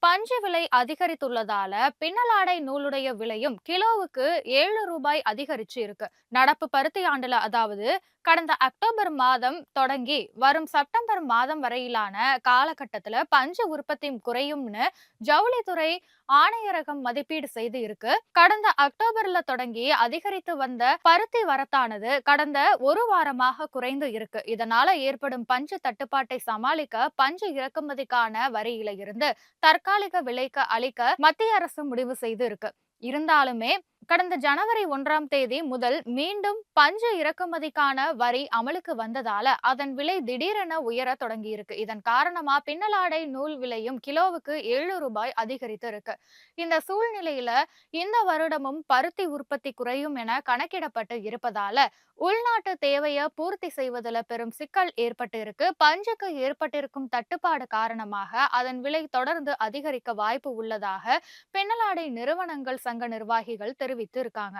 பஞ்சு விலை அதிகரித்துள்ளதால பின்னலாடை நூலுடைய விலையும் கிலோவுக்கு ரூபாய் அதிகரிச்சு இருக்கு. நடப்பு பருத்தி ஆண்டுல அதாவது கடந்த அக்டோபர் மாதம் தொடங்கி வரும் செப்டம்பர் மாதம் வரையிலான காலகட்டத்துல பஞ்சு உற்பத்தி குறையும்னு ஜவுளித்துறை ஆணையரகம் மதிப்பீடு செய்து இருக்கு. கடந்த அக்டோபர்ல தொடங்கி அதிகரித்து வந்த பருத்தி வரத்தானது கடந்த ஒரு வாரமாக குறைந்து இருக்கு. இதனால ஏற்படும் பஞ்சு தட்டுப்பாட்டை சமாளிக்க பஞ்சு இறக்குமதிக்கான வரியில இருந்து தற்காலிக விலைக்கு அளிக்க மத்திய அரசு முடிவு செய்து இருக்கு. இருந்தாலுமே கடந்த ஜனவரி 1ஆம் தேதி முதல் மீண்டும் பஞ்சு இறக்குமதிக்கான வரி அமலுக்கு வந்ததால அதன் விலை திடீரென உயர தொடங்கி இருக்கு. இதன் காரணமா பின்னலாடை நூல் விலையும் கிலோவுக்கு ரூபாய் அதிகரித்து இருக்கு. இந்த சூழ்நிலையில இந்த வருடமும் பருத்தி உற்பத்தி குறையும் என கணக்கிடப்பட்டு இருப்பதால உள்நாட்டு தேவையை பூர்த்தி செய்வதில் பெரும் சிக்கல் ஏற்பட்டு இருக்கு. பஞ்சுக்கு ஏற்பட்டிருக்கும் தட்டுப்பாடு காரணமாக அதன் விலை தொடர்ந்து அதிகரிக்க வாய்ப்பு உள்ளதாக பின்னலாடை நிறுவனங்கள் சங்க நிர்வாகிகள் தெரிவித்து இருக்காங்க.